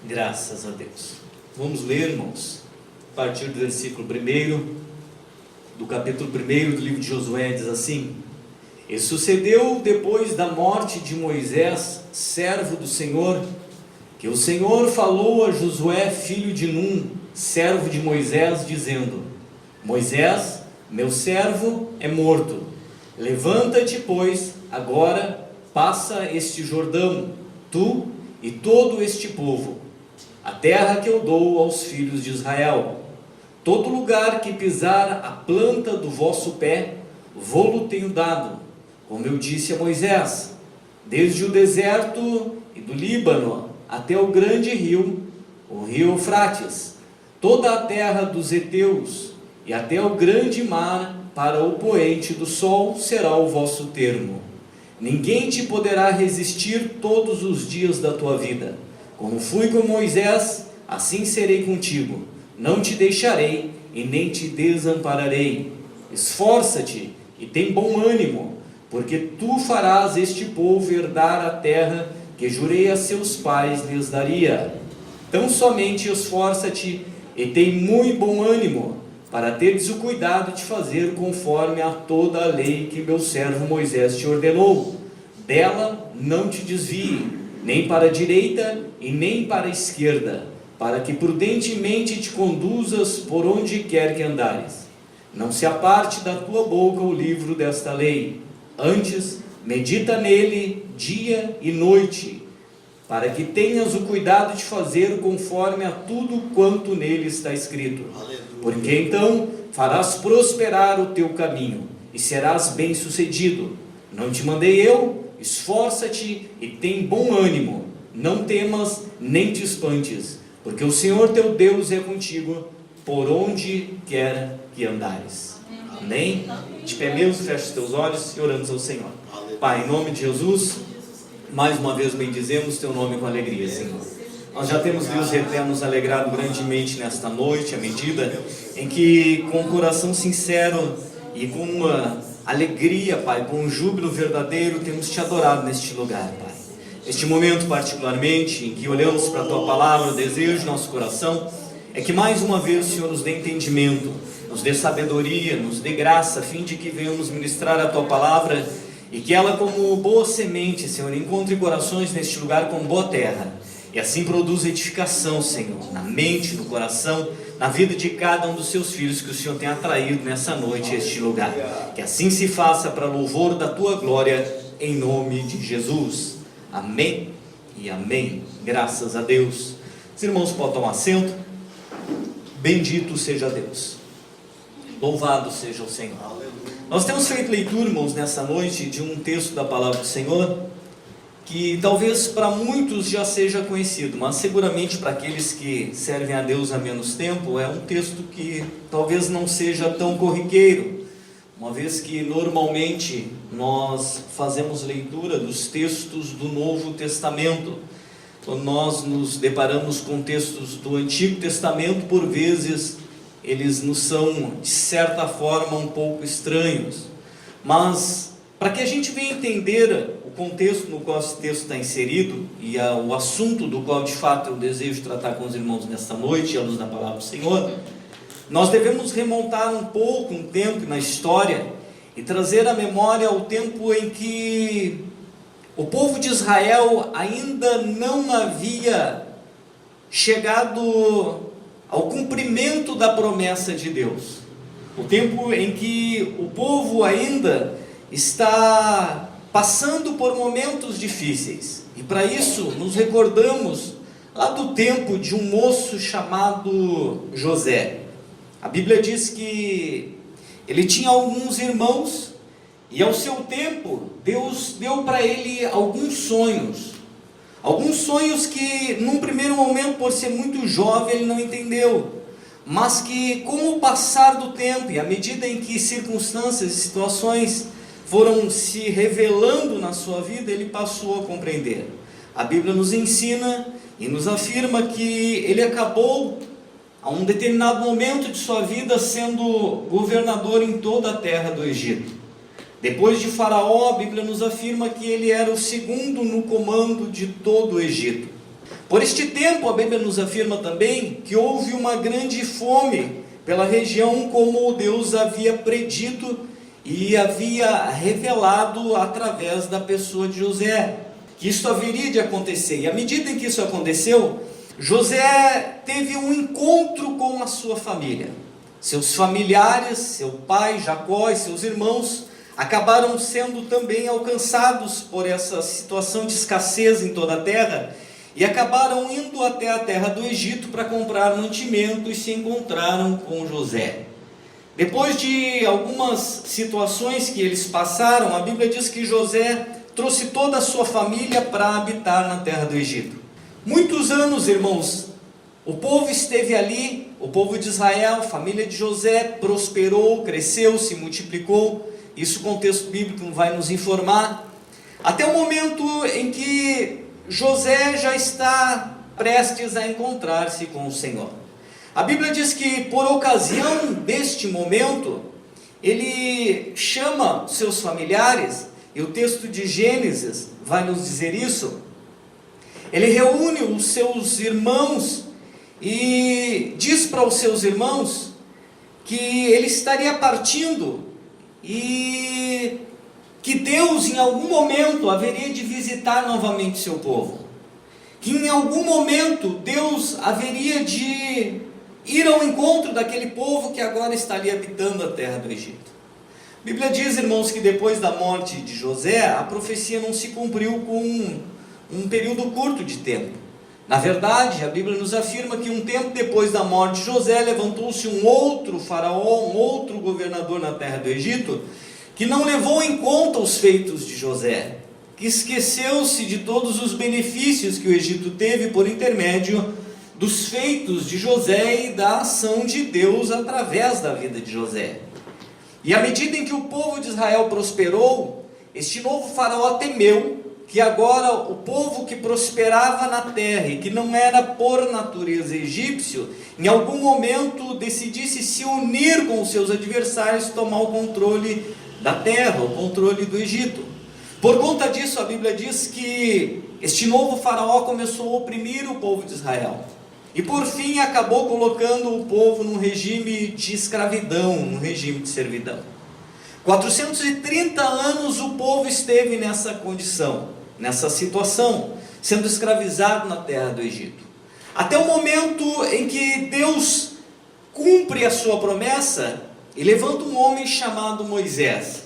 Graças a Deus. Vamos ler, irmãos, a partir do versículo 1, do capítulo 1 do livro de Josué, diz assim: E sucedeu depois da morte de Moisés, servo do Senhor, que o Senhor falou a Josué, filho de Num, servo de Moisés, dizendo: Moisés, meu servo, é morto. Levanta-te, pois, agora, passa este Jordão, tu e todo este povo, a terra que eu dou aos filhos de Israel. Todo lugar que pisar a planta do vosso pé, vô-lo tenho dado, como eu disse a Moisés, desde o deserto e do Líbano até o grande rio, o rio Eufrates, toda a terra dos heteus e até o grande mar, para o poente do sol será o vosso termo. Ninguém te poderá resistir todos os dias da tua vida. Como fui com Moisés, assim serei contigo. Não te deixarei e nem te desampararei. Esforça-te e tem bom ânimo, porque tu farás este povo herdar a terra que jurei a seus pais lhes daria. Tão somente esforça-te e tem muito bom ânimo, para teres o cuidado de fazer conforme a toda a lei que meu servo Moisés te ordenou. Dela não te desvie, nem para a direita e nem para a esquerda, para que prudentemente te conduzas por onde quer que andares. Não se aparte da tua boca o livro desta lei, antes medita nele dia e noite, para que tenhas o cuidado de fazer conforme a tudo quanto nele está escrito. Porque então farás prosperar o teu caminho e serás bem-sucedido. Não te mandei eu? Esforça-te e tem bom ânimo. Não temas nem te espantes, porque o Senhor teu Deus é contigo por onde quer que andares. Amém? De pé mesmo, fecha os teus olhos e oramos ao Senhor. Pai, em nome de Jesus, mais uma vez bendizemos teu nome com alegria, Senhor. Nós já temos, Deus eterno, nos alegrado grandemente nesta noite, à medida em que, com um coração sincero e com uma alegria, Pai, com um júbilo verdadeiro, temos te adorado neste lugar, Pai. Este momento particularmente, em que olhamos para a tua palavra, o desejo do nosso coração é que mais uma vez o Senhor nos dê entendimento, nos dê sabedoria, nos dê graça, a fim de que venhamos ministrar a tua palavra e que ela, como boa semente, Senhor, encontre corações neste lugar com boa terra, e assim produza edificação, Senhor, na mente, no coração, na vida de cada um dos seus filhos que o Senhor tem atraído nessa noite a este lugar. Que assim se faça para louvor da tua glória, em nome de Jesus. Amém e amém. Graças a Deus. Os irmãos podem tomar assento. Bendito seja Deus. Louvado seja o Senhor. Nós temos feito leitura, irmãos, nessa noite, de um texto da palavra do Senhor, que talvez para muitos já seja conhecido, mas seguramente para aqueles que servem a Deus há menos tempo, é um texto que talvez não seja tão corriqueiro, uma vez que normalmente nós fazemos leitura dos textos do Novo Testamento. Quando nós nos deparamos com textos do Antigo Testamento, por vezes eles nos são, de certa forma, um pouco estranhos, mas para que a gente venha entender o contexto no qual esse texto está inserido e o assunto do qual de fato eu desejo tratar com os irmãos nesta noite, à luz da palavra do Senhor, nós devemos remontar um pouco um tempo na história e trazer à memória o tempo em que o povo de Israel ainda não havia chegado ao cumprimento da promessa de Deus. O tempo em que o povo ainda está passando por momentos difíceis. E para isso nos recordamos lá do tempo de um moço chamado José. A Bíblia diz que ele tinha alguns irmãos e ao seu tempo Deus deu para ele alguns sonhos que num primeiro momento, por ser muito jovem, ele não entendeu, mas que com o passar do tempo e à medida em que circunstâncias e situações foram se revelando na sua vida, ele passou a compreender. A Bíblia nos ensina e nos afirma que ele acabou, a um determinado momento de sua vida, sendo governador em toda a terra do Egito. Depois de Faraó, a Bíblia nos afirma que ele era o segundo no comando de todo o Egito. Por este tempo, a Bíblia nos afirma também que houve uma grande fome pela região, como Deus havia predito e havia revelado através da pessoa de José, que isso haveria de acontecer. E à medida em que isso aconteceu, José teve um encontro com a sua família. Seus familiares, seu pai Jacó e seus irmãos acabaram sendo também alcançados por essa situação de escassez em toda a terra e acabaram indo até a terra do Egito para comprar mantimento e se encontraram com José. Depois de algumas situações que eles passaram, a Bíblia diz que José trouxe toda a sua família para habitar na terra do Egito. Muitos anos, irmãos, o povo esteve ali, o povo de Israel, a família de José prosperou, cresceu, se multiplicou. Isso o contexto bíblico vai nos informar. Até o momento em que José já está prestes a encontrar-se com o Senhor. A Bíblia diz que por ocasião deste momento, ele chama seus familiares, e o texto de Gênesis vai nos dizer isso. Ele reúne os seus irmãos e diz para os seus irmãos que ele estaria partindo e que Deus em algum momento haveria de visitar novamente seu povo, que em algum momento Deus haveria de ir ao encontro daquele povo que agora está ali habitando a terra do Egito. A Bíblia diz, irmãos, que depois da morte de José, a profecia não se cumpriu com um período curto de tempo. Na verdade, a Bíblia nos afirma que um tempo depois da morte de José, levantou-se um outro faraó, um outro governador na terra do Egito, que não levou em conta os feitos de José, que esqueceu-se de todos os benefícios que o Egito teve por intermédio dos feitos de José e da ação de Deus através da vida de José. E à medida em que o povo de Israel prosperou, este novo faraó temeu que agora o povo que prosperava na terra e que não era por natureza egípcio, em algum momento decidisse se unir com os seus adversários e tomar o controle da terra, o controle do Egito. Por conta disso, a Bíblia diz que este novo faraó começou a oprimir o povo de Israel. E por fim acabou colocando o povo num regime de escravidão, num regime de servidão. 430 anos o povo esteve nessa condição, nessa situação, sendo escravizado na terra do Egito. Até o momento em que Deus cumpre a sua promessa e levanta um homem chamado Moisés.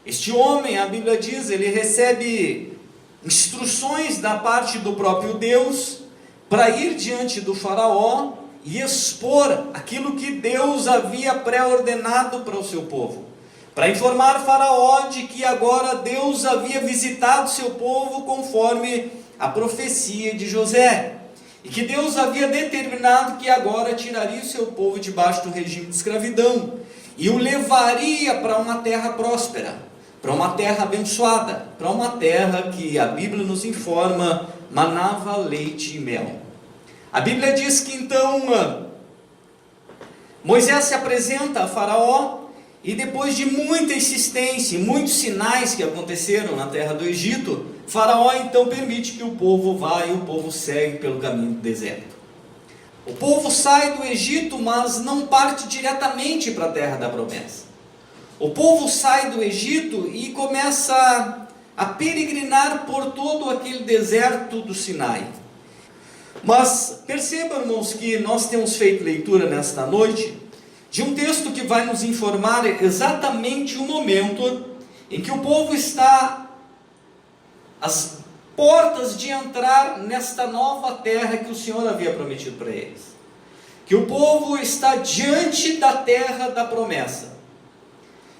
Este homem, a Bíblia diz, ele recebe instruções da parte do próprio Deus para ir diante do faraó e expor aquilo que Deus havia pré-ordenado para o seu povo. Para informar faraó de que agora Deus havia visitado seu povo conforme a profecia de José. E que Deus havia determinado que agora tiraria o seu povo debaixo do regime de escravidão e o levaria para uma terra próspera, para uma terra abençoada, para uma terra que a Bíblia nos informa manava leite e mel. A Bíblia diz que então Moisés se apresenta a faraó e depois de muita insistência e muitos sinais que aconteceram na terra do Egito, faraó então permite que o povo vá e o povo segue pelo caminho do deserto. O povo sai do Egito, mas não parte diretamente para a terra da promessa. O povo sai do Egito e começa a peregrinar por todo aquele deserto do Sinai. Mas percebam, irmãos, que nós temos feito leitura nesta noite de um texto que vai nos informar exatamente o momento em que o povo está às portas de entrar nesta nova terra que o Senhor havia prometido para eles. Que o povo está diante da terra da promessa.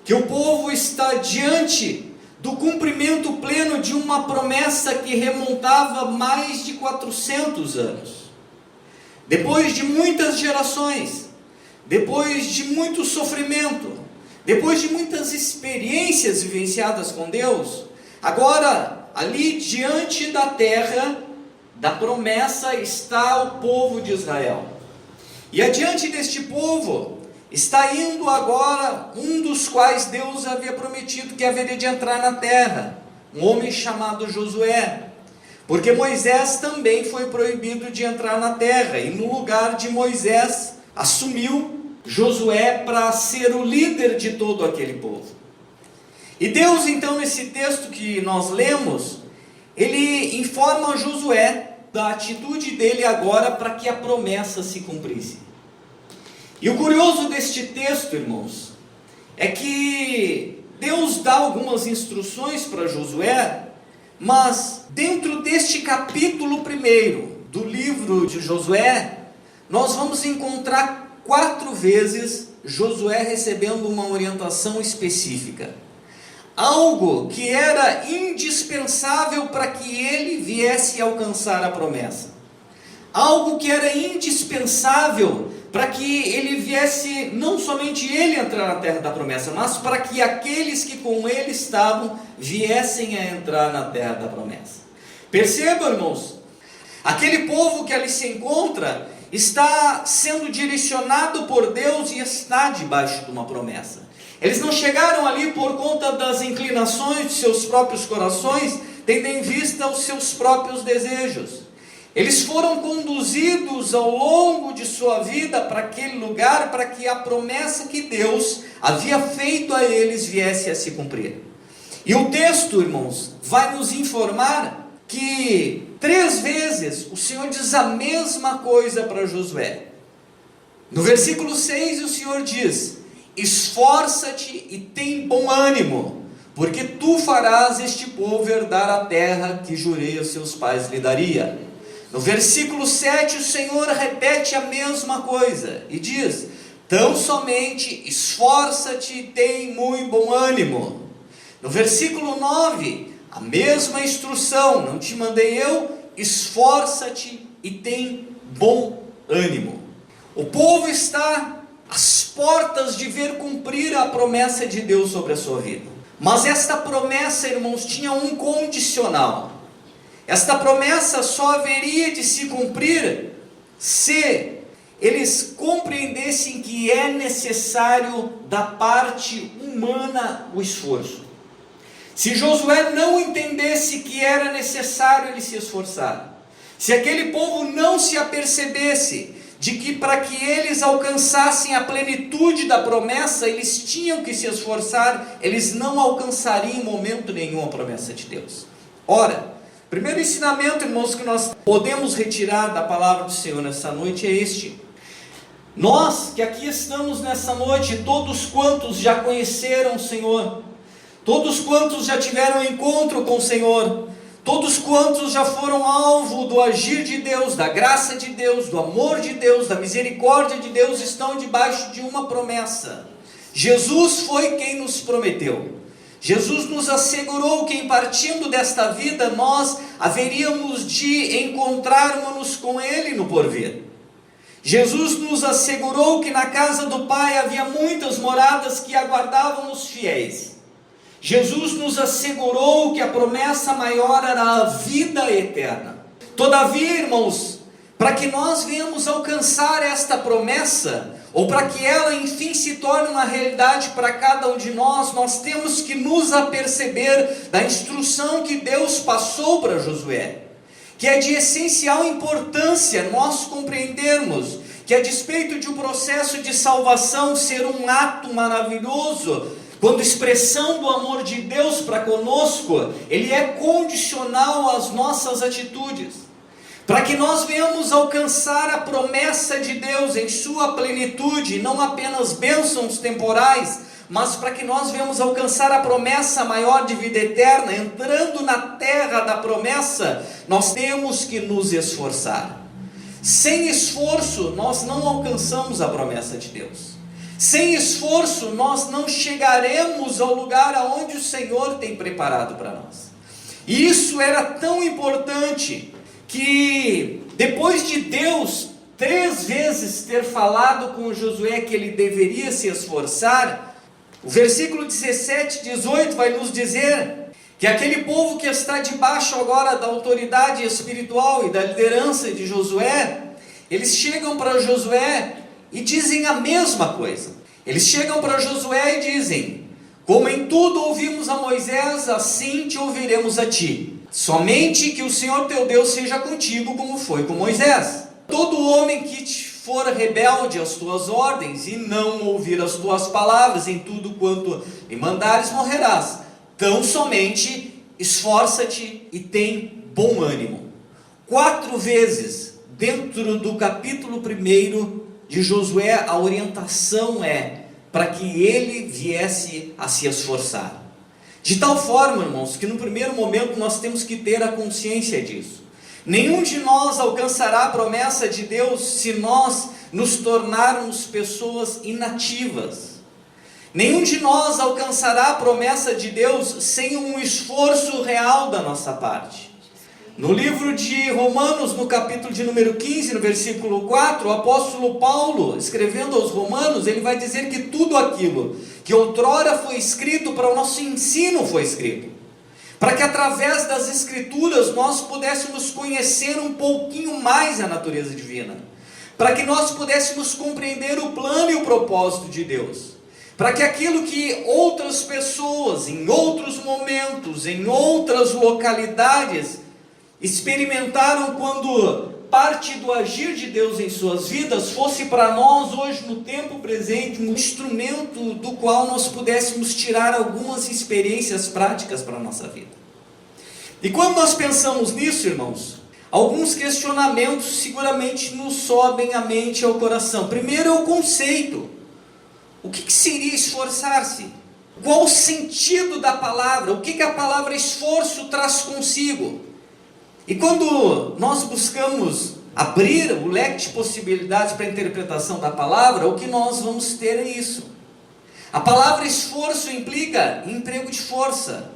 Que o povo está diante do cumprimento pleno de uma promessa que remontava mais de 400 anos. Depois de muitas gerações, depois de muito sofrimento, depois de muitas experiências vivenciadas com Deus, agora, ali diante da terra da promessa está o povo de Israel. E adiante deste povo está indo agora um dos quais Deus havia prometido que haveria de entrar na terra, um homem chamado Josué. porque Moisés também foi proibido de entrar na terra, e no lugar de Moisés assumiu Josué para ser o líder de todo aquele povo. E Deus, então, nesse texto que nós lemos, Ele informa Josué da atitude dele agora para que a promessa se cumprisse. E o curioso deste texto, irmãos, é que Deus dá algumas instruções para Josué, mas dentro deste capítulo 1 do livro de Josué, nós vamos encontrar 4 vezes Josué recebendo uma orientação específica. Algo que era indispensável para que ele viesse alcançar a promessa. Algo que era indispensável para que ele viesse, não somente ele entrar na terra da promessa, mas para que aqueles que com ele estavam viessem a entrar na terra da promessa. Percebam, irmãos, aquele povo que ali se encontra está sendo direcionado por Deus e está debaixo de uma promessa. Eles não chegaram ali por conta das inclinações de seus próprios corações, tendo em vista os seus próprios desejos. Eles foram conduzidos ao longo de sua vida para aquele lugar, para que a promessa que Deus havia feito a eles viesse a se cumprir. E o texto, irmãos, vai nos informar que 3 vezes o Senhor diz a mesma coisa para Josué. No versículo 6 o Senhor diz: esforça-te e tem bom ânimo, porque tu farás este povo herdar a terra que jurei aos seus pais lhe daria. No versículo 7 o Senhor repete a mesma coisa e diz: tão somente esforça-te e tem muito bom ânimo. No versículo 9, a mesma instrução: não te mandei eu, esforça-te e tem bom ânimo. O povo está às portas de ver cumprir a promessa de Deus sobre a sua vida. Mas esta promessa, irmãos, tinha um condicional. Esta promessa só haveria de se cumprir se eles compreendessem que é necessário da parte humana o esforço. Se Josué não entendesse que era necessário ele se esforçar, se aquele povo não se apercebesse de que para que eles alcançassem a plenitude da promessa, eles tinham que se esforçar, eles não alcançariam em momento nenhum a promessa de Deus. Ora, o primeiro ensinamento, irmãos, que nós podemos retirar da palavra do Senhor nessa noite é este: nós que aqui estamos nessa noite, todos quantos já conheceram o Senhor, todos quantos já tiveram encontro com o Senhor, todos quantos já foram alvo do agir de Deus, da graça de Deus, do amor de Deus, da misericórdia de Deus, estão debaixo de uma promessa. Jesus foi quem nos prometeu. Jesus nos assegurou que, em partindo desta vida, nós haveríamos de encontrarmos-nos com Ele no porvir. Jesus nos assegurou que na casa do Pai havia muitas moradas que aguardavam os fiéis. Jesus nos assegurou que a promessa maior era a vida eterna. Todavia, irmãos, para que nós venhamos alcançar esta promessa, ou para que ela enfim se torne uma realidade para cada um de nós, nós temos que nos aperceber da instrução que Deus passou para Josué, que é de essencial importância nós compreendermos que, a despeito de um processo de salvação ser um ato maravilhoso, quando expressão do amor de Deus para conosco, ele é condicional às nossas atitudes. Para que nós venhamos alcançar a promessa de Deus em sua plenitude, não apenas bênçãos temporais, mas para que nós venhamos alcançar a promessa maior de vida eterna, entrando na terra da promessa, nós temos que nos esforçar. Sem esforço, nós não alcançamos a promessa de Deus. Sem esforço, nós não chegaremos ao lugar aonde o Senhor tem preparado para nós. E isso era tão importante que, depois de Deus 3 vezes ter falado com Josué que ele deveria se esforçar, o versículo 17 e 18 vai nos dizer que aquele povo que está debaixo agora da autoridade espiritual e da liderança de Josué, eles chegam para Josué e dizem a mesma coisa. Eles chegam para Josué e dizem: como em tudo ouvimos a Moisés, assim te ouviremos a ti. Somente que o Senhor teu Deus seja contigo, como foi com Moisés. Todo homem que for rebelde às tuas ordens e não ouvir as tuas palavras em tudo quanto lhe mandares, morrerás. Tão somente esforça-te e tem bom ânimo. 4 vezes dentro do capítulo 1 de Josué, a orientação é para que ele viesse a se esforçar. De tal forma, irmãos, que no primeiro momento nós temos que ter a consciência disso. Nenhum de nós alcançará a promessa de Deus se nós nos tornarmos pessoas inativas. Nenhum de nós alcançará a promessa de Deus sem um esforço real da nossa parte. No livro de Romanos, no capítulo de número 15, no versículo 4, o apóstolo Paulo, escrevendo aos Romanos, ele vai dizer que tudo aquilo que outrora foi escrito para o nosso ensino foi escrito, para que através das Escrituras nós pudéssemos conhecer um pouquinho mais a natureza divina, para que nós pudéssemos compreender o plano e o propósito de Deus, para que aquilo que outras pessoas, em outros momentos, em outras localidades, experimentaram quando parte do agir de Deus em suas vidas, fosse para nós hoje no tempo presente um instrumento do qual nós pudéssemos tirar algumas experiências práticas para a nossa vida. E quando nós pensamos nisso, irmãos, alguns questionamentos seguramente nos sobem à mente e ao coração. Primeiro é o conceito. O que seria esforçar-se? Qual o sentido da palavra? O que a palavra esforço traz consigo? E quando nós buscamos abrir o leque de possibilidades para a interpretação da palavra, o que nós vamos ter é isso. A palavra esforço implica em emprego de força,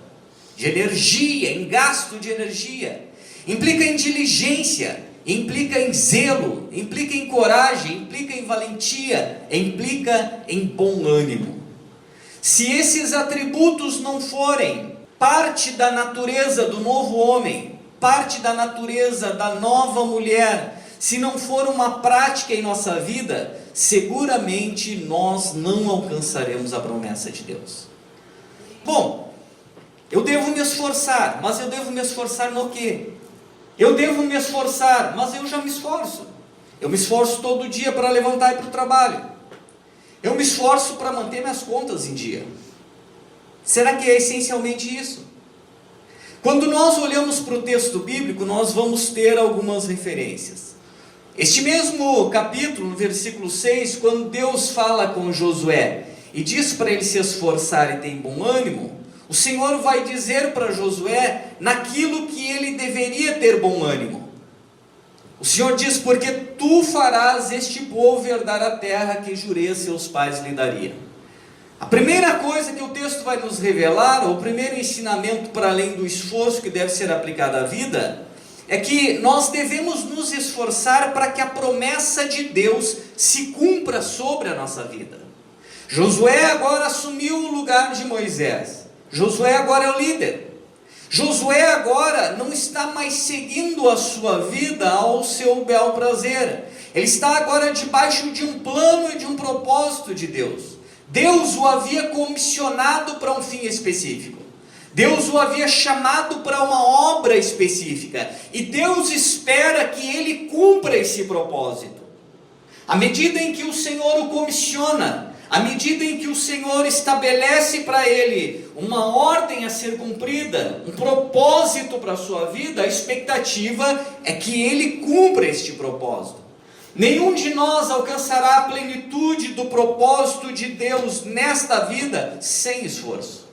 de energia, em gasto de energia, implica em diligência, implica em zelo, implica em coragem, implica em valentia, implica em bom ânimo. Se esses atributos não forem parte da natureza do novo homem, parte da natureza da nova mulher, se não for uma prática em nossa vida, seguramente nós não alcançaremos a promessa de Deus. Bom, eu devo me esforçar, mas eu devo me esforçar no quê? Eu devo me esforçar, mas eu já me esforço. Eu me esforço todo dia para levantar e ir para o trabalho. Eu me esforço para manter minhas contas em dia. Será que é essencialmente isso? Quando nós olhamos para o texto bíblico, nós vamos ter algumas referências. Este mesmo capítulo, no versículo 6, quando Deus fala com Josué e diz para ele se esforçar e ter bom ânimo, o Senhor vai dizer para Josué naquilo que ele deveria ter bom ânimo. O Senhor diz: porque tu farás este povo herdar a terra que jurei a seus pais lhe daria. A primeira coisa que o texto vai nos revelar, o primeiro ensinamento para além do esforço que deve ser aplicado à vida, é que nós devemos nos esforçar para que a promessa de Deus se cumpra sobre a nossa vida. Josué agora assumiu o lugar de Moisés. Josué agora é o líder. Josué agora não está mais seguindo a sua vida ao seu bel prazer. Ele está agora debaixo de um plano e de um propósito de Deus. Deus o havia comissionado para um fim específico. Deus o havia chamado para uma obra específica. E Deus espera que ele cumpra esse propósito. À medida em que o Senhor o comissiona, à medida em que o Senhor estabelece para ele uma ordem a ser cumprida, um propósito para a sua vida, a expectativa é que ele cumpra este propósito. Nenhum de nós alcançará a plenitude do propósito de Deus nesta vida sem esforço.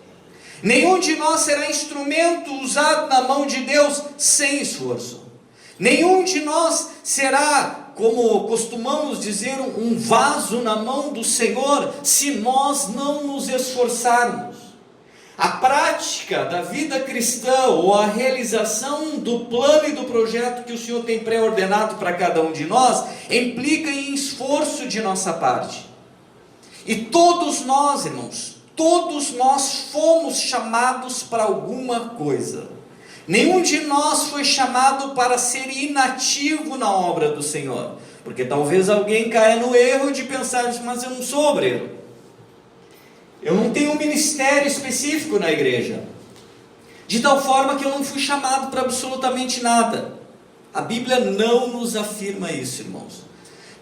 Nenhum de nós será instrumento usado na mão de Deus sem esforço. Nenhum de nós será, como costumamos dizer, um vaso na mão do Senhor se nós não nos esforçarmos. A prática da vida cristã, ou a realização do plano e do projeto que o Senhor tem pré-ordenado para cada um de nós, implica em esforço de nossa parte. E todos nós, irmãos, todos nós fomos chamados para alguma coisa. Nenhum de nós foi chamado para ser inativo na obra do Senhor. Porque talvez alguém caia no erro de pensar: mas eu não sou obreiro. Eu não tenho um ministério específico na igreja. de tal forma que eu não fui chamado para absolutamente nada. A Bíblia não nos afirma isso, irmãos.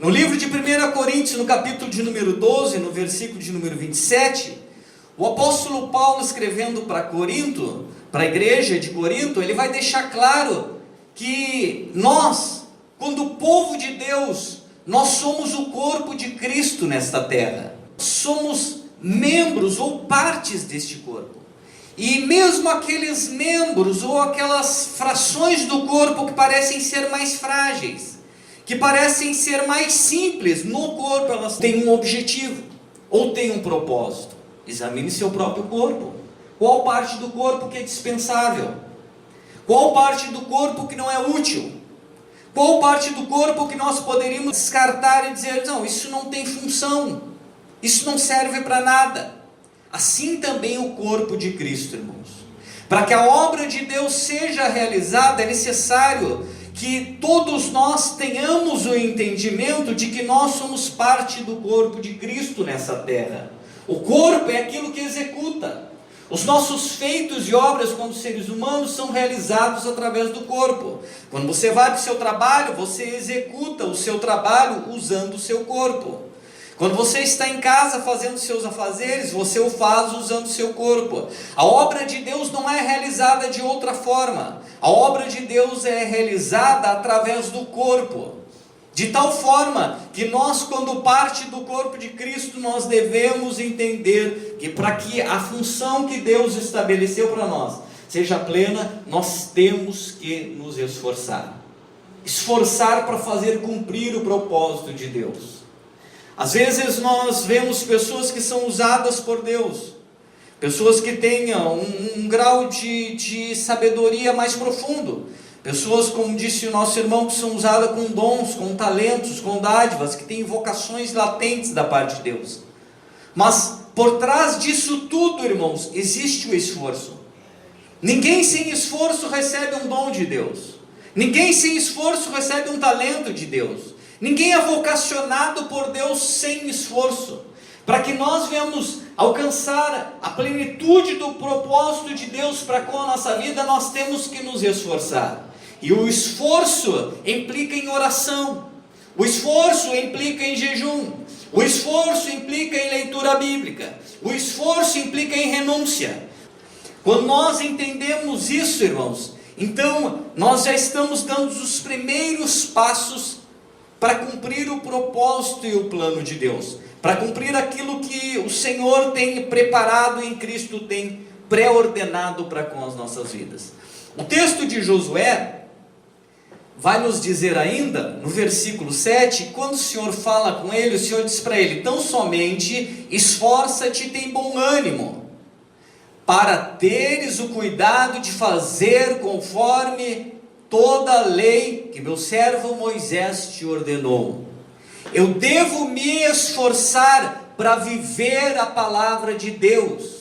No livro de 1 Coríntios, no capítulo de número 12, no versículo de número 27, o apóstolo Paulo, escrevendo para Corinto, para a igreja de Corinto, ele vai deixar claro que nós, quando o povo de Deus, nós somos o corpo de Cristo nesta terra. Somos membros ou partes deste corpo. E mesmo aqueles membros ou aquelas frações do corpo que parecem ser mais frágeis, que parecem ser mais simples, no corpo elas têm um objetivo ou têm um propósito. Examine seu próprio corpo. Qual parte do corpo que é dispensável? Qual parte do corpo que não é útil? Qual parte do corpo que nós poderíamos descartar e dizer, não, isso não tem função, isso não serve para nada? Assim também o corpo de Cristo, irmãos. Para que a obra de Deus seja realizada, é necessário que todos nós tenhamos o entendimento de que nós somos parte do corpo de Cristo nessa terra. O corpo é aquilo que executa. Os nossos feitos e obras como seres humanos são realizados através do corpo. Quando você vai para o seu trabalho, você executa o seu trabalho usando o seu corpo. Quando você está em casa fazendo seus afazeres, você o faz usando o seu corpo. A obra de Deus não é realizada de outra forma. A obra de Deus é realizada através do corpo. De tal forma que nós, quando parte do corpo de Cristo, nós devemos entender que para que a função que Deus estabeleceu para nós seja plena, nós temos que nos esforçar. Esforçar para fazer cumprir o propósito de Deus. Às vezes nós vemos pessoas que são usadas por Deus, pessoas que tenham um grau de sabedoria mais profundo, pessoas, como disse o nosso irmão, que são usadas com dons, com talentos, com dádivas, que têm vocações latentes da parte de Deus. Mas por trás disso tudo, irmãos, existe o esforço. Ninguém sem esforço recebe um dom de Deus. Ninguém sem esforço recebe um talento de Deus. Ninguém é vocacionado por Deus sem esforço. Para que nós venhamos alcançar a plenitude do propósito de Deus para com a nossa vida, nós temos que nos esforçar. E o esforço implica em oração. O esforço implica em jejum. O esforço implica em leitura bíblica. O esforço implica em renúncia. Quando nós entendemos isso, irmãos, então nós já estamos dando os primeiros passos para cumprir o propósito e o plano de Deus, para cumprir aquilo que o Senhor tem preparado em Cristo, tem pré-ordenado para com as nossas vidas. O texto de Josué vai nos dizer ainda, no versículo 7, quando o Senhor fala com ele, o Senhor diz para ele, tão somente esforça-te e tem bom ânimo, para teres o cuidado de fazer conforme toda a lei que meu servo Moisés te ordenou. Eu devo me esforçar para viver a palavra de Deus.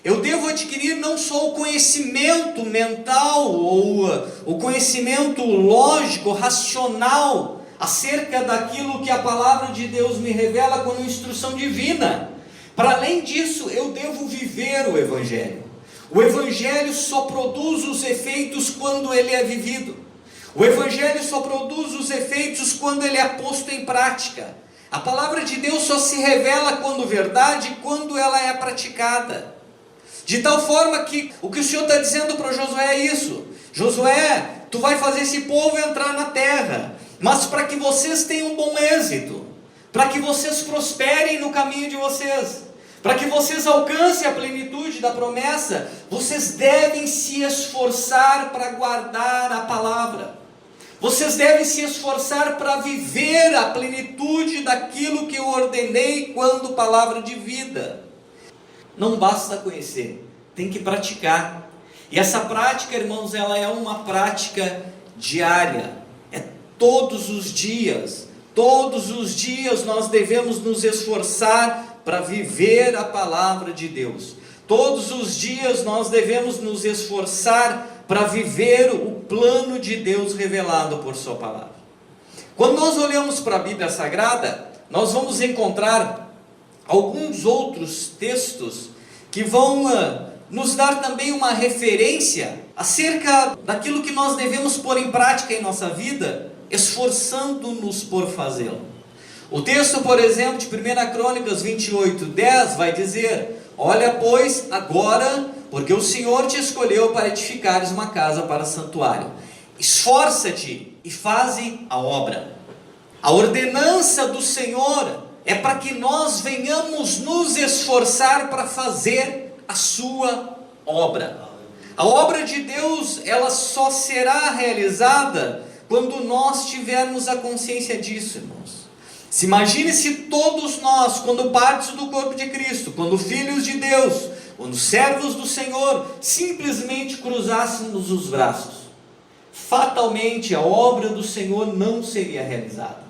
Eu devo adquirir não só o conhecimento mental ou o conhecimento lógico, racional, acerca daquilo que a palavra de Deus me revela como instrução divina. Para além disso, eu devo viver o Evangelho. O Evangelho só produz os efeitos quando ele é vivido. O Evangelho só produz os efeitos quando ele é posto em prática. A palavra de Deus só se revela quando verdade, quando ela é praticada. De tal forma que o que o Senhor está dizendo para Josué é isso. Josué, tu vai fazer esse povo entrar na terra, mas para que vocês tenham um bom êxito, para que vocês prosperem no caminho de vocês, para que vocês alcancem a plenitude da promessa, vocês devem se esforçar para guardar a palavra. Vocês devem se esforçar para viver a plenitude daquilo que eu ordenei quando palavra de vida. Não basta conhecer, tem que praticar. E essa prática, irmãos, ela é uma prática diária. É todos os dias. Todos os dias nós devemos nos esforçar para viver a palavra de Deus. Todos os dias nós devemos nos esforçar para viver o plano de Deus revelado por sua palavra. Quando nós olhamos para a Bíblia Sagrada, nós vamos encontrar alguns outros textos que vão nos dar também uma referência acerca daquilo que nós devemos pôr em prática em nossa vida, esforçando-nos por fazê-lo. O texto, por exemplo, de 1 Crônicas 28:10 vai dizer: olha, pois, agora, porque o Senhor te escolheu para edificares uma casa para santuário. Esforça-te e faze a obra. A ordenança do Senhor é para que nós venhamos nos esforçar para fazer a sua obra. A obra de Deus, ela só será realizada quando nós tivermos a consciência disso, irmãos. Se imagine se todos nós, quando partes do corpo de Cristo, quando filhos de Deus, quando servos do Senhor, simplesmente cruzássemos os braços. Fatalmente a obra do Senhor não seria realizada.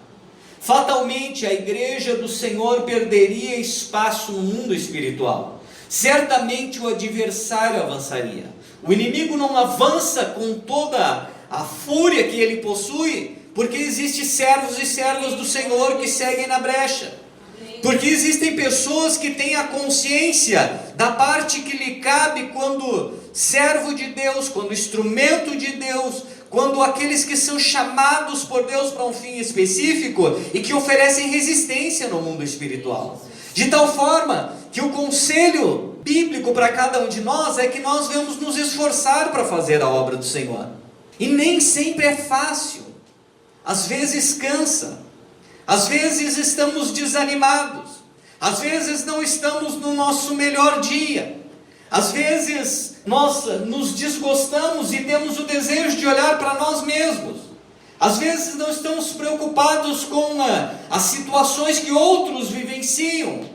Fatalmente a igreja do Senhor perderia espaço no mundo espiritual. Certamente o adversário avançaria. O inimigo não avança com toda a fúria que ele possui, porque existem servos e servas do Senhor que seguem na brecha. Porque existem pessoas que têm a consciência da parte que lhe cabe quando servo de Deus, quando instrumento de Deus, quando aqueles que são chamados por Deus para um fim específico e que oferecem resistência no mundo espiritual. De tal forma que o conselho bíblico para cada um de nós é que nós devemos nos esforçar para fazer a obra do Senhor. E nem sempre é fácil. Às vezes cansa. Às vezes estamos desanimados. Às vezes não estamos no nosso melhor dia. Às vezes nós nos desgostamos e temos o desejo de olhar para nós mesmos. Às vezes não estamos preocupados com as situações que outros vivenciam.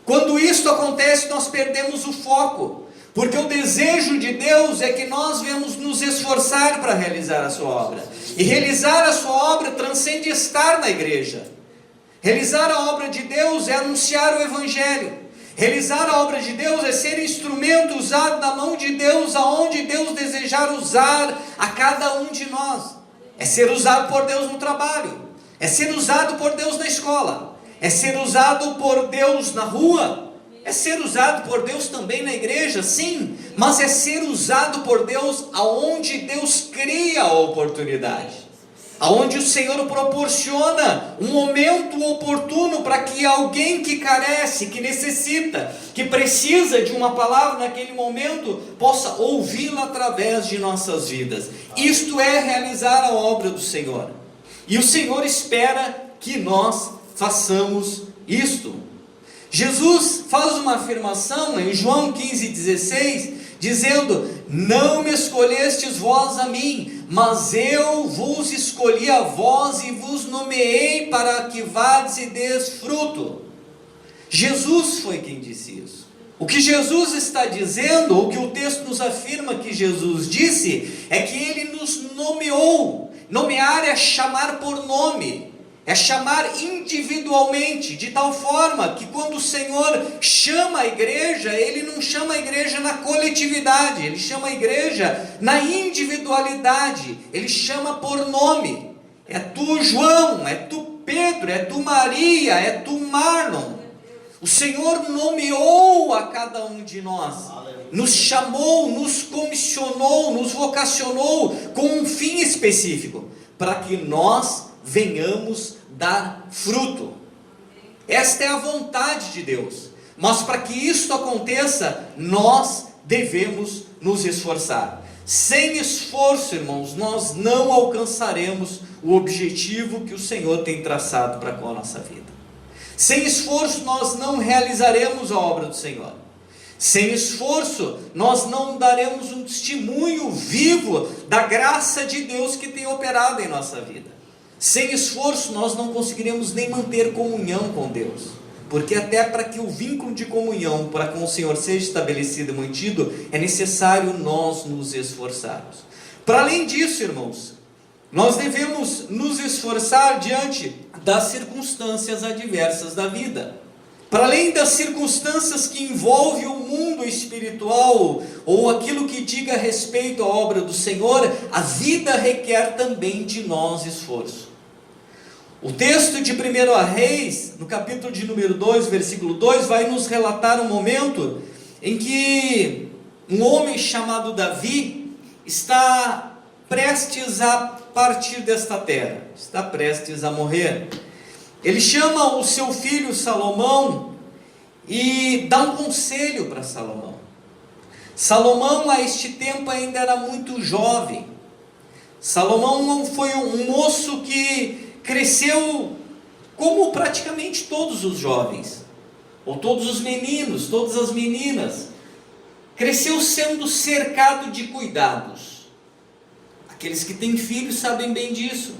Quando isso acontece, nós perdemos o foco. Porque o desejo de Deus é que nós venhamos nos esforçar para realizar a sua obra. E realizar a sua obra transcende estar na igreja. Realizar a obra de Deus é anunciar o Evangelho. Realizar a obra de Deus é ser instrumento usado na mão de Deus, aonde Deus desejar usar a cada um de nós. É ser usado por Deus no trabalho. É ser usado por Deus na escola. É ser usado por Deus na rua. É ser usado por Deus também na igreja, sim, mas é ser usado por Deus aonde Deus cria a oportunidade, aonde o Senhor proporciona um momento oportuno para que alguém que carece, que necessita, que precisa de uma palavra naquele momento, possa ouvi-la através de nossas vidas. Isto é realizar a obra do Senhor, e o Senhor espera que nós façamos isto. Jesus faz uma afirmação em João 15,16, dizendo: não me escolhestes vós a mim, mas eu vos escolhi a vós e vos nomeei para que vades e deis fruto. Jesus foi quem disse isso. O que Jesus está dizendo, ou que o texto nos afirma que Jesus disse, é que Ele nos nomeou. Nomear é chamar por nome. É chamar individualmente, de tal forma que quando o Senhor chama a igreja, Ele não chama a igreja na coletividade, Ele chama a igreja na individualidade, Ele chama por nome. É tu, João, é tu, Pedro, é tu, Maria, é tu, Marlon. O Senhor nomeou a cada um de nós, nos chamou, nos comissionou, nos vocacionou com um fim específico, para que nós venhamos dar fruto. Esta é a vontade de Deus, mas para que isso aconteça, nós devemos nos esforçar. Sem esforço, irmãos, nós não alcançaremos o objetivo que o Senhor tem traçado para com a nossa vida. Sem esforço, nós não realizaremos a obra do Senhor. Sem esforço, nós não daremos um testemunho vivo da graça de Deus que tem operado em nossa vida. Sem esforço, nós não conseguiremos nem manter comunhão com Deus, porque até para que o vínculo de comunhão para com o Senhor seja estabelecido e mantido, é necessário nós nos esforçarmos. Para além disso, irmãos, nós devemos nos esforçar diante das circunstâncias adversas da vida. Para além das circunstâncias que envolvem o mundo espiritual, ou aquilo que diga respeito à obra do Senhor, a vida requer também de nós esforço. O texto de 1 Reis, no capítulo de número 2, versículo 2, vai nos relatar um momento em que um homem chamado Davi está prestes a partir desta terra, está prestes a morrer. Ele chama o seu filho Salomão e dá um conselho para Salomão. Salomão a este tempo ainda era muito jovem. Salomão foi um moço que cresceu como praticamente todos os jovens, ou todos os meninos, todas as meninas. Cresceu sendo cercado de cuidados. Aqueles que têm filhos sabem bem disso.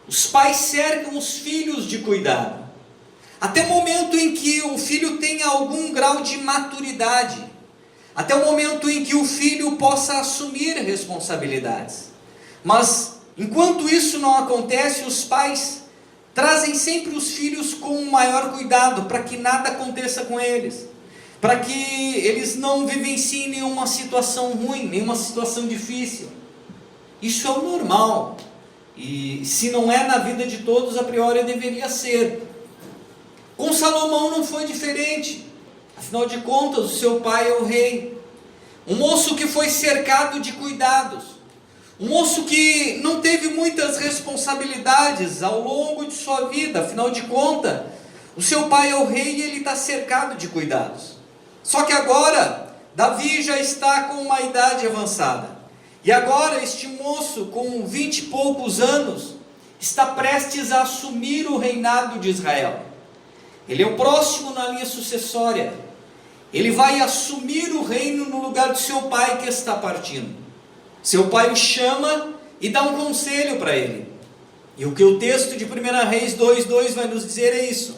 Os pais cercam os filhos de cuidado, até o momento em que o filho tenha algum grau de maturidade, até o momento em que o filho possa assumir responsabilidades. Mas, enquanto isso não acontece, os pais trazem sempre os filhos com o maior cuidado, para que nada aconteça com eles, para que eles não vivenciem nenhuma situação ruim, nenhuma situação difícil. Isso é o normal, e se não é na vida de todos, a priori deveria ser. Com Salomão não foi diferente. Afinal de contas, o seu pai é o rei, um moço que foi cercado de cuidados, um moço que não teve muitas responsabilidades ao longo de sua vida. Afinal de contas, o seu pai é o rei e ele está cercado de cuidados. Só que agora, Davi já está com uma idade avançada, e agora este moço com 20 e poucos anos está prestes a assumir o reinado de Israel. Ele é o próximo na linha sucessória. Ele vai assumir o reino no lugar do seu pai que está partindo. Seu pai o chama e dá um conselho para ele. E o que o texto de 1 Reis 2:2 vai nos dizer é isso.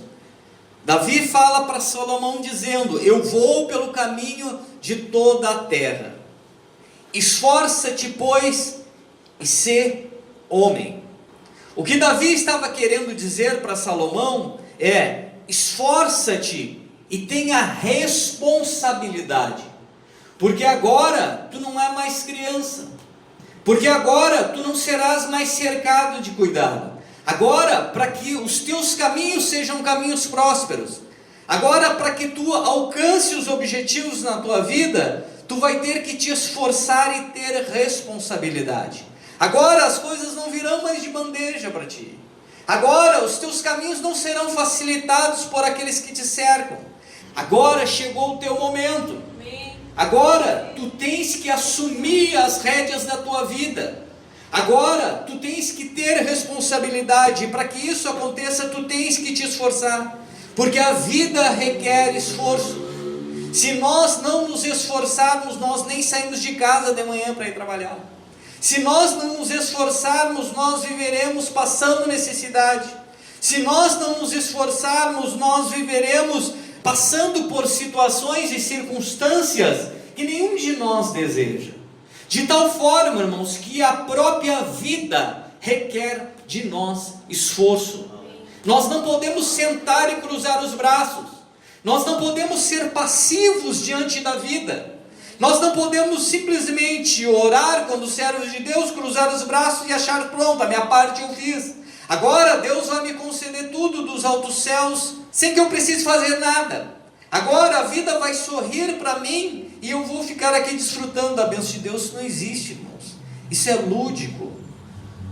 Davi fala para Salomão dizendo: eu vou pelo caminho de toda a terra. Esforça-te, pois, e sê homem. O que Davi estava querendo dizer para Salomão é: esforça-te e tenha responsabilidade, porque agora tu não é mais criança, porque agora tu não serás mais cercado de cuidado. Agora, para que os teus caminhos sejam caminhos prósperos, agora para que tu alcance os objetivos na tua vida, tu vai ter que te esforçar e ter responsabilidade. Agora as coisas não virão mais de bandeja para ti. Agora os teus caminhos não serão facilitados por aqueles que te cercam. Agora chegou o teu momento. Agora tu tens que assumir as rédeas da tua vida. Agora tu tens que ter responsabilidade. E para que isso aconteça, tu tens que te esforçar, porque a vida requer esforço. Se nós não nos esforçarmos, nós nem saímos de casa de manhã para ir trabalhar. Se nós não nos esforçarmos, nós viveremos passando necessidade. Se nós não nos esforçarmos, nós viveremos passando por situações e circunstâncias que nenhum de nós deseja. De tal forma, irmãos, que a própria vida requer de nós esforço. Nós não podemos sentar e cruzar os braços. Nós não podemos ser passivos diante da vida. Nós não podemos simplesmente orar quando servos de Deus, cruzar os braços e achar: pronto, a minha parte eu fiz. Agora Deus vai me conceder tudo dos altos céus, sem que eu precise fazer nada. Agora a vida vai sorrir para mim e eu vou ficar aqui desfrutando da bênção de Deus. Isso não existe, irmãos. Isso é lúdico.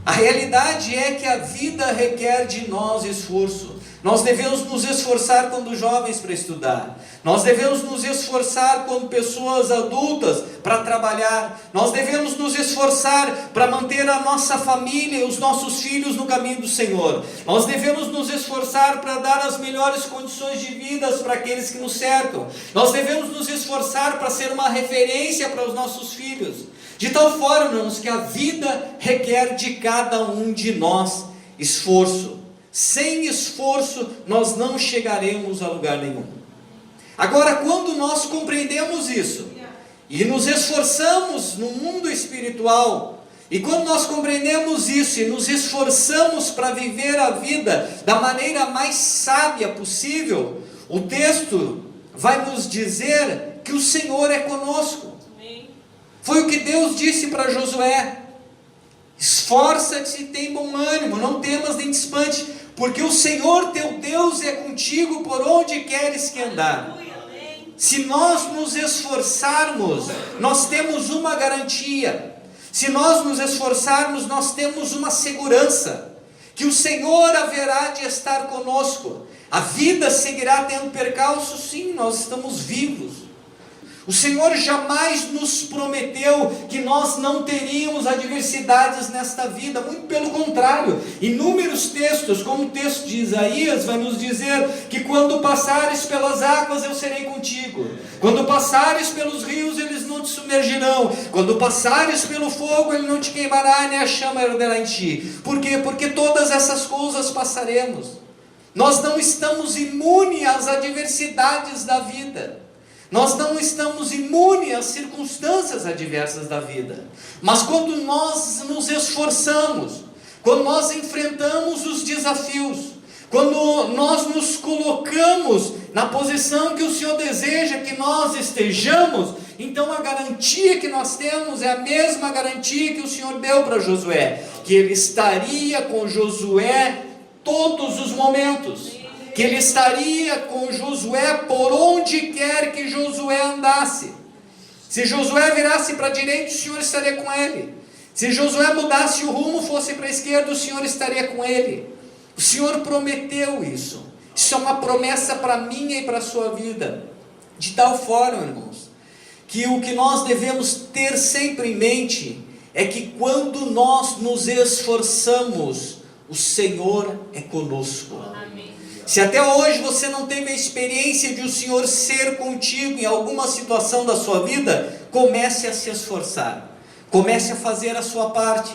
A realidade é que a vida requer de nós esforço. Nós devemos nos esforçar quando jovens para estudar. Nós devemos nos esforçar quando pessoas adultas para trabalhar. Nós devemos nos esforçar para manter a nossa família e os nossos filhos no caminho do Senhor. Nós devemos nos esforçar para dar as melhores condições de vida para aqueles que nos cercam. Nós devemos nos esforçar para ser uma referência para os nossos filhos. De tal forma, irmãos, que a vida requer de cada um de nós esforço. Sem esforço, nós não chegaremos a lugar nenhum. Agora, quando nós compreendemos isso e nos esforçamos no mundo espiritual, e quando nós compreendemos isso e nos esforçamos para viver a vida da maneira mais sábia possível, o texto vai nos dizer que o Senhor é conosco. Foi o que Deus disse para Josué: esforça-te e tem bom ânimo, não temas nem te espante, porque o Senhor teu Deus é contigo por onde queres que andar. se nós nos esforçarmos, nós temos uma garantia. Se nós nos esforçarmos, nós temos uma segurança, que o Senhor haverá de estar conosco. A vida seguirá tendo percalços, sim, nós estamos vivos. O Senhor jamais nos prometeu que nós não teríamos adversidades nesta vida, muito pelo contrário. Inúmeros textos, como o texto de Isaías, vai nos dizer que quando passares pelas águas eu serei contigo, quando passares pelos rios eles não te submergirão, quando passares pelo fogo ele não te queimará, nem a chama arderá em ti. Por quê? Porque todas essas coisas passaremos. Nós não estamos imunes às adversidades da vida. Nós não estamos imunes às circunstâncias adversas da vida. Mas quando nós nos esforçamos, quando nós enfrentamos os desafios, quando nós nos colocamos na posição que o Senhor deseja que nós estejamos, então a garantia que nós temos é a mesma garantia que o Senhor deu para Josué, que Ele estaria com Josué todos os momentos, que Ele estaria com Josué por onde quer que Josué andasse. Se Josué virasse para a direita, o Senhor estaria com ele. Se Josué mudasse o rumo, fosse para a esquerda, o Senhor estaria com ele. O Senhor prometeu isso. Isso é uma promessa para a minha e para a sua vida. De tal forma, irmãos, que o que nós devemos ter sempre em mente é que quando nós nos esforçamos, o Senhor é conosco. Se até hoje você não teve a experiência de o Senhor ser contigo em alguma situação da sua vida, comece a se esforçar, comece a fazer a sua parte,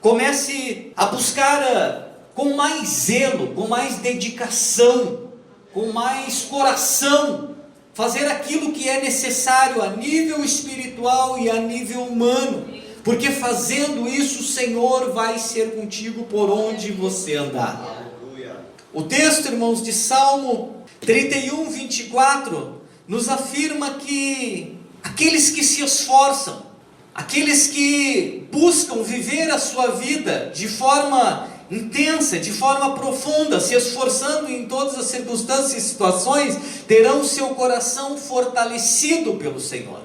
comece a buscar com mais zelo, com mais dedicação, com mais coração, fazer aquilo que é necessário a nível espiritual e a nível humano, porque fazendo isso o Senhor vai ser contigo por onde você andar. O texto, irmãos, de Salmo 31, 24, nos afirma que aqueles que se esforçam, aqueles que buscam viver a sua vida de forma intensa, de forma profunda, se esforçando em todas as circunstâncias e situações, terão seu coração fortalecido pelo Senhor.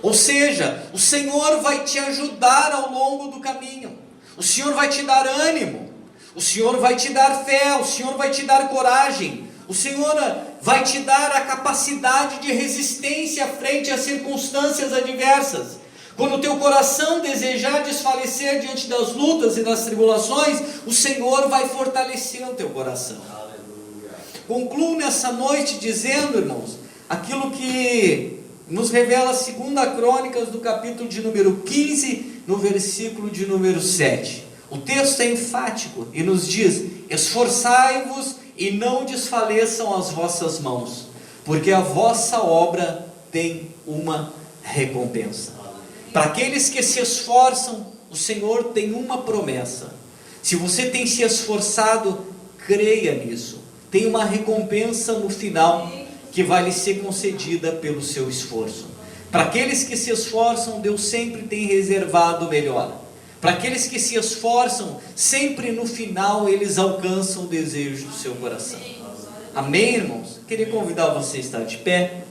Ou seja, o Senhor vai te ajudar ao longo do caminho, o Senhor vai te dar ânimo, o Senhor vai te dar fé, o Senhor vai te dar coragem, o Senhor vai te dar a capacidade de resistência frente às circunstâncias adversas. Quando o teu coração desejar desfalecer diante das lutas e das tribulações, o Senhor vai fortalecer o teu coração. Aleluia. Concluo nessa noite dizendo, irmãos, aquilo que nos revela 2 Crônicas do capítulo de número 15, no versículo de número 7. O texto é enfático e nos diz: esforçai-vos e não desfaleçam as vossas mãos, porque a vossa obra tem uma recompensa. Para aqueles que se esforçam, o Senhor tem uma promessa. Se você tem se esforçado, creia nisso. Tem uma recompensa no final que vai lhe ser concedida pelo seu esforço. Para aqueles que se esforçam, Deus sempre tem reservado o melhor. Para aqueles que se esforçam, sempre no final eles alcançam o desejo do seu coração. Amém, irmãos? Queria convidar você a estar de pé.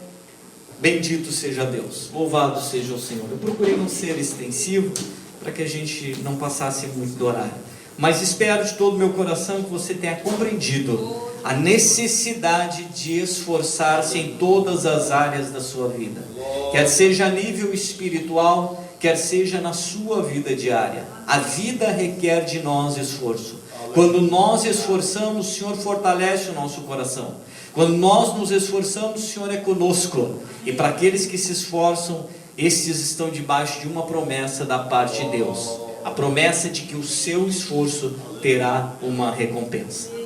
Bendito seja Deus, louvado seja o Senhor. Eu procurei não ser extensivo, para que a gente não passasse muito do horário, mas espero de todo o meu coração que você tenha compreendido a necessidade de esforçar-se em todas as áreas da sua vida, quer seja a nível espiritual, quer seja na sua vida diária. A vida requer de nós esforço. Quando nós esforçamos, o Senhor fortalece o nosso coração. Quando nós nos esforçamos, o Senhor é conosco. E para aqueles que se esforçam, esses estão debaixo de uma promessa da parte de Deus. A promessa de que o seu esforço terá uma recompensa.